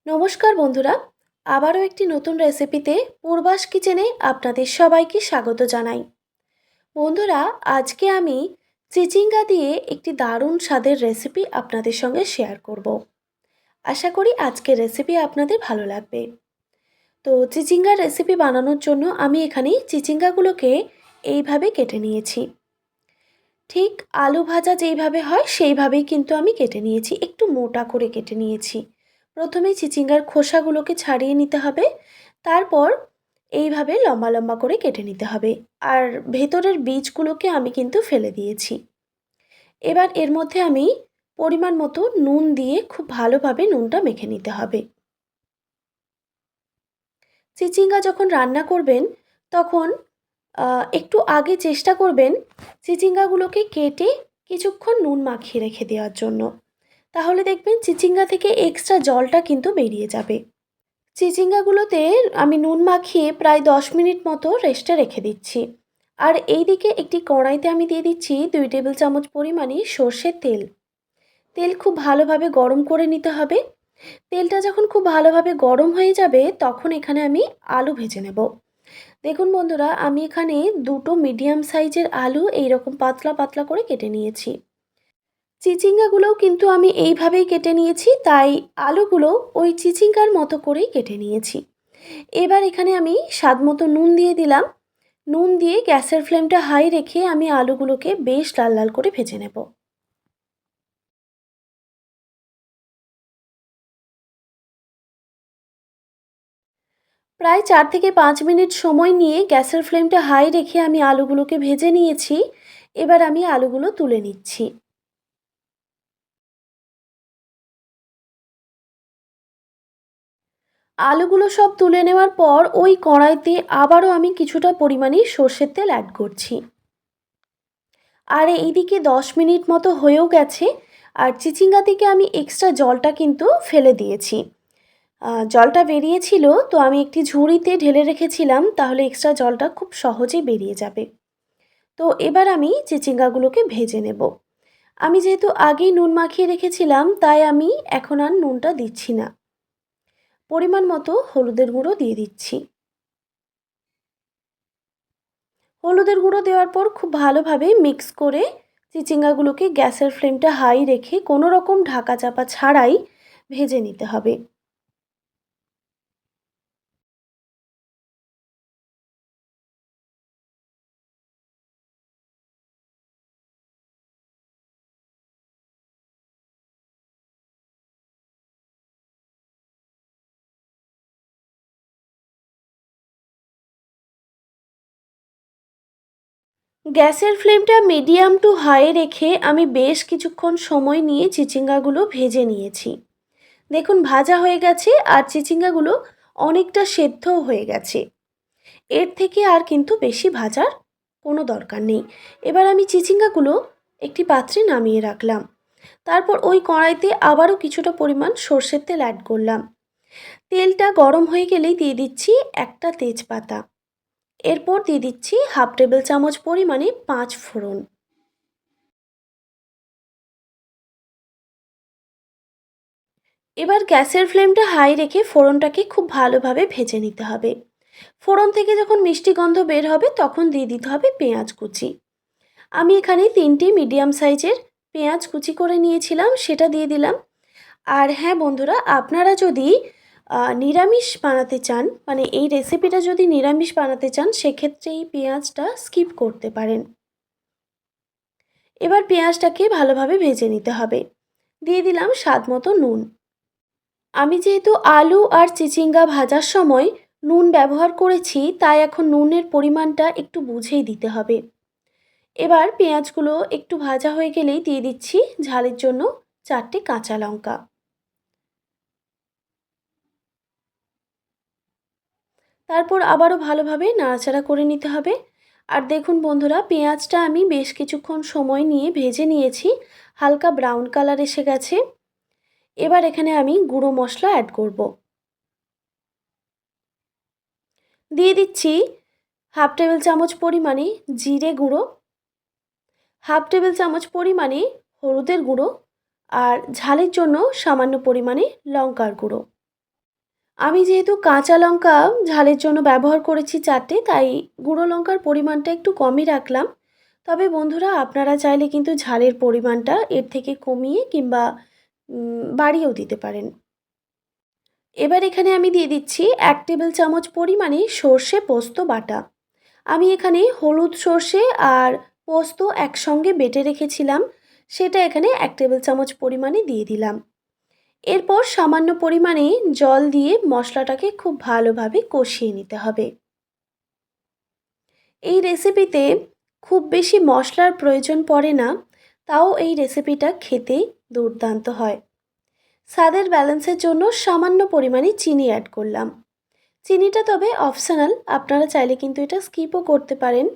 নমস্কার বন্ধুরা, আবারও একটি নতুন রেসিপিতে পূর্বাস কিচেনে আপনাদের সবাইকে স্বাগত জানাই। বন্ধুরা, আজকে আমি চিচিঙ্গা দিয়ে একটি দারুণ স্বাদের রেসিপি আপনাদের সঙ্গে শেয়ার করব। আশা করি আজকের রেসিপি আপনাদের ভালো লাগবে। তো চিচিঙ্গার রেসিপি বানানোর জন্য আমি এখানে চিচিঙ্গাগুলোকে এইভাবে কেটে নিয়েছি। ঠিক আলু ভাজা যেইভাবে হয় সেইভাবেই কিন্তু আমি কেটে নিয়েছি, একটু মোটা করে কেটে নিয়েছি। প্রথমে চিচিঙ্গার খোসাগুলোকে ছাড়িয়ে নিতে হবে, তারপর এইভাবে লম্বা লম্বা করে কেটে নিতে হবে। আর ভেতরের বীজগুলোকে আমি কিন্তু ফেলে দিয়েছি। এবার এর মধ্যে আমি পরিমাণ মতো নুন দিয়ে খুব ভালোভাবে নুনটা মেখে নিতে হবে। চিচিঙ্গা যখন রান্না করবেন তখন একটু আগে চেষ্টা করবেন চিচিঙ্গাগুলোকে কেটে কিছুক্ষণ নুন মাখিয়ে রেখে দেওয়ার জন্য। তাহলে দেখবেন চিচিঙ্গা থেকে এক্সট্রা জলটা কিন্তু বেরিয়ে যাবে। চিচিঙ্গাগুলোতে আমি নুন মাখিয়ে প্রায় 10 মিনিট মতো রেস্টে রেখে দিচ্ছি। আর এই দিকে একটি কড়াইতে আমি দিয়ে দিচ্ছি 2 টেবিল চামচ পরিমাণে সর্ষের তেল। তেল খুব ভালোভাবে গরম করে নিতে হবে। তেলটা যখন খুব ভালোভাবে গরম হয়ে যাবে তখন এখানে আমি আলু ভেজে নেব। দেখুন বন্ধুরা, আমি এখানে দুটো মিডিয়াম সাইজের আলু এইরকম পাতলা পাতলা করে কেটে নিয়েছি। চিচিঙ্গাগুলোও কিন্তু আমি এইভাবেই কেটে নিয়েছি, তাই আলুগুলো ওই চিচিঙ্গার মতো করেই কেটে নিয়েছি। এবার এখানে আমি স্বাদ মতো নুন দিয়ে দিলাম। নুন দিয়ে গ্যাসের ফ্লেমটা হাই রেখে আমি আলুগুলোকে বেশ লাল লাল করে ভেজে নেব। প্রায় 4 থেকে 5 মিনিট সময় নিয়ে গ্যাসের ফ্লেমটা হাই রেখে আমি আলুগুলোকে ভেজে নিয়েছি। এবার আমি আলুগুলো তুলে নিচ্ছি। আলুগুলো সব তুলে নেওয়ার পর ওই কড়াইতে আবারও আমি কিছুটা পরিমাণে সর্ষের তেল অ্যাড করছি। আর এইদিকে 10 মিনিট মতো হয়েও গেছে। আর চিচিঙ্গা থেকে আমি এক্সট্রা জলটা কিন্তু ফেলে দিয়েছি। জলটা বেরিয়েছিল, তো আমি একটি ঝুড়িতে ঢেলে রেখেছিলাম, তাহলে এক্সট্রা জলটা খুব সহজেই বেরিয়ে যাবে। তো এবার আমি চিচিঙ্গাগুলোকে ভেজে নেব। আমি যেহেতু আগেই নুন মাখিয়ে রেখেছিলাম, তাই আমি এখন আর নুনটা দিচ্ছি না। পরিমাণ মতো হলুদের গুঁড়ো দিয়ে দিচ্ছি। হলুদের গুঁড়ো দেওয়ার পর খুব ভালোভাবে মিক্স করে চিচিঙ্গাগুলোকে গ্যাসের ফ্লেমটা হাই রেখে কোনো রকম ঢাকা চাপা ছাড়াই ভেজে নিতে হবে। গ্যাসের ফ্লেমটা মিডিয়াম টু হাই রেখে আমি বেশ কিছুক্ষণ সময় নিয়ে চিচিঙ্গাগুলো ভেজে নিয়েছি। দেখুন ভাজা হয়ে গেছে আর চিচিঙ্গাগুলো অনেকটা সেদ্ধও হয়ে গেছে। এর থেকে আর কিন্তু বেশি ভাজার কোনো দরকার নেই। এবার আমি চিচিঙ্গাগুলো একটি পাত্রে নামিয়ে রাখলাম। তারপর ওই কড়াইতে আবারও কিছুটা পরিমাণ সর্ষের তেল অ্যাড করলাম। তেলটা গরম হয়ে গেলেই দিয়ে দিচ্ছি একটা তেজপাতা। এরপর দিয়ে দিচ্ছি 1/2 টেবিল চামচ পরিমাণে 5 ফোড়ন। এবার গ্যাসের ফ্লেমটা হাই রেখে ফোড়নটাকে খুব ভালোভাবে ভেজে নিতে হবে। ফোড়ন থেকে যখন মিষ্টি গন্ধ বের হবে তখন দিয়ে দিতে হবে পেঁয়াজ কুচি। আমি এখানে 3টি মিডিয়াম সাইজের পেঁয়াজ কুচি করে নিয়েছিলাম, সেটা দিয়ে দিলাম। আর হ্যাঁ বন্ধুরা, আপনারা যদি নিরামিষ বানাতে চান, মানে এই রেসিপিটা যদি নিরামিষ বানাতে চান, সেক্ষেত্রে এই পেঁয়াজটা স্কিপ করতে পারেন। এবার পেঁয়াজটাকে ভালোভাবে ভেজে নিতে হবে। দিয়ে দিলাম স্বাদ মতো নুন। আমি যেহেতু আলু আর চিচিঙ্গা ভাজার সময় নুন ব্যবহার করেছি, তাই এখন নুনের পরিমাণটা একটু বুঝেই দিতে হবে। এবার পেঁয়াজগুলো একটু ভাজা হয়ে গেলেই দিয়ে দিচ্ছি ঝালের জন্য 4টে কাঁচা লঙ্কা। তারপর আবারও ভালোভাবে নাড়াচাড়া করে নিতে হবে। আর দেখুন বন্ধুরা, পেঁয়াজটা আমি বেশ কিছুক্ষণ সময় নিয়ে ভেজে নিয়েছি। হালকা ব্রাউন কালার এসে গেছে। এবার এখানে আমি গুঁড়ো মশলা অ্যাড করব। দিয়ে দিচ্ছি 1/2 টেবিল চামচ পরিমাণে জিরে গুঁড়ো, 1/2 টেবিল চামচ পরিমাণে হলুদের গুঁড়ো আর ঝালের জন্য সামান্য পরিমাণে লঙ্কার গুঁড়ো। আমি যেহেতু কাঁচা লঙ্কা ঝালের জন্য ব্যবহার করেছি 4টে, তাই গুঁড়ো লঙ্কার পরিমাণটা একটু কমই রাখলাম। তবে বন্ধুরা, আপনারা চাইলে কিন্তু ঝালের পরিমাণটা এর থেকে কমিয়ে কিংবা বাড়িয়েও দিতে পারেন। এবার এখানে আমি দিয়ে দিচ্ছি 1 টেবিল চামচ পরিমাণে সর্ষে পোস্ত বাটা। আমি এখানে হলুদ, সর্ষে আর পোস্ত একসঙ্গে বেটে রেখেছিলাম, সেটা এখানে 1 টেবিল চামচ পরিমাণে দিয়ে দিলাম। এরপর সামান্য পরিমাণে জল দিয়ে মশলাটাকে খুব ভালোভাবে কষিয়ে নিতে হবে। এই রেসিপিতে খুব বেশি মশলার প্রয়োজন পড়ে না, তাও এই রেসিপিটা খেতে দুর্দান্ত হয়। স্বাদের ব্যালেন্সের জন্য সামান্য পরিমাণে চিনি অ্যাড করলাম। চিনিটা তবে অপশনাল, আপনারা চাইলে কিন্তু এটা স্কিপও করতে পারেন।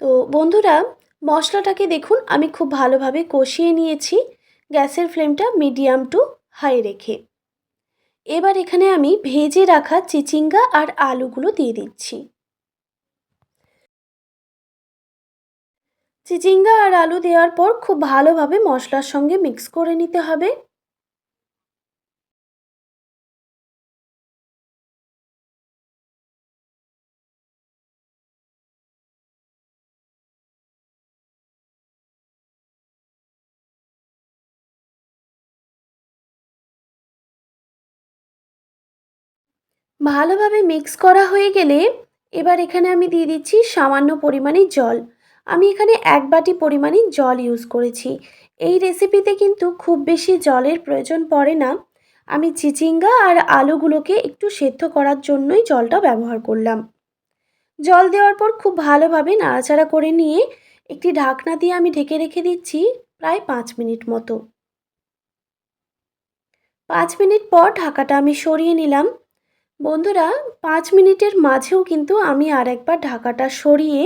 তো বন্ধুরা, মশলাটাকে দেখুন আমি খুব ভালোভাবে কষিয়ে নিয়েছি, গ্যাসের ফ্লেমটা মিডিয়াম টু হাই রেখে। এবার এখানে আমি ভেজে রাখা চিচিঙ্গা আর আলুগুলো দিয়ে দিচ্ছি। চিচিঙ্গা আর আলু দেওয়ার পর খুব ভালোভাবে মশলার সঙ্গে মিক্স করে নিতে হবে। ভালোভাবে মিক্স করা হয়ে গেলে এবার এখানে আমি দিয়ে দিচ্ছি সামান্য পরিমাণে জল। আমি এখানে 1 বাটি পরিমাণে জল ইউজ করেছি। এই রেসিপিতে কিন্তু খুব বেশি জলের প্রয়োজন পড়ে না। আমি চিচিঙ্গা আর আলুগুলোকে একটু সেদ্ধ করার জন্যই জলটা ব্যবহার করলাম। জল দেওয়ার পর খুব ভালোভাবে নাড়াচাড়া করে নিয়ে একটি ঢাকনা দিয়ে আমি ঢেকে রেখে দিচ্ছি প্রায় 5 মিনিট মতো। 5 মিনিট পর ঢাকাটা আমি সরিয়ে নিলাম। বন্ধুরা, 5 মিনিটের মাঝেও কিন্তু আমি আরেকবার ঢাকাটা সরিয়ে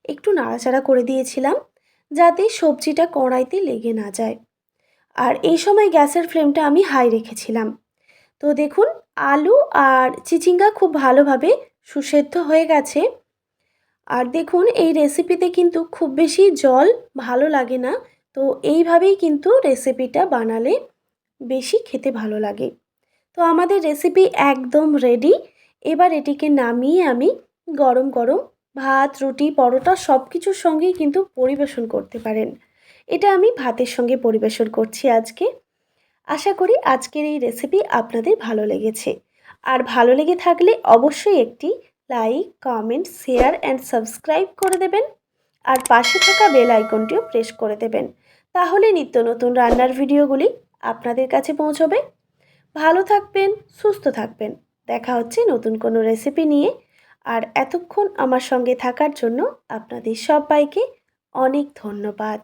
একটু নাড়াচাড়া করে দিয়েছিলাম, যাতে সবজিটা কড়াইতে লেগে না যায়। আর এই সময় গ্যাসের ফ্লেমটা আমি হাই রেখেছিলাম। তো দেখুন, আলু আর চিচিঙ্গা খুব ভালোভাবে সুসেদ্ধ হয়ে গেছে। আর দেখুন, এই রেসিপিতে কিন্তু খুব বেশি জল ভালো লাগে না। তো এইভাবেই কিন্তু রেসিপিটা বানালে বেশি খেতে ভালো লাগে। তো আমাদের রেসিপি একদম রেডি। এবার এটিকে নামিয়ে আমি গরম গরম ভাত, রুটি, পরোটা সব কিছুর সঙ্গেই কিন্তু পরিবেশন করতে পারেন। এটা আমি ভাতের সঙ্গে পরিবেশন করছি আজকে। আশা করি আজকের এই রেসিপি আপনাদের ভালো লেগেছে। আর ভালো লেগে থাকলে অবশ্যই একটি like, comment, share and subscribe করে দেবেন। আর পাশে থাকা বেল আইকনটিও প্রেস করে দেবেন। তাহলে নিত্য নতুন রান্নার ভিডিওগুলি আপনাদের কাছে পৌঁছবে। ভালো থাকবেন, সুস্থ থাকবেন। দেখা হচ্ছে নতুন কোনো রেসিপি নিয়ে। আর এতক্ষণ আমার সঙ্গে থাকার জন্য আপনাদের সবাইকে অনেক ধন্যবাদ।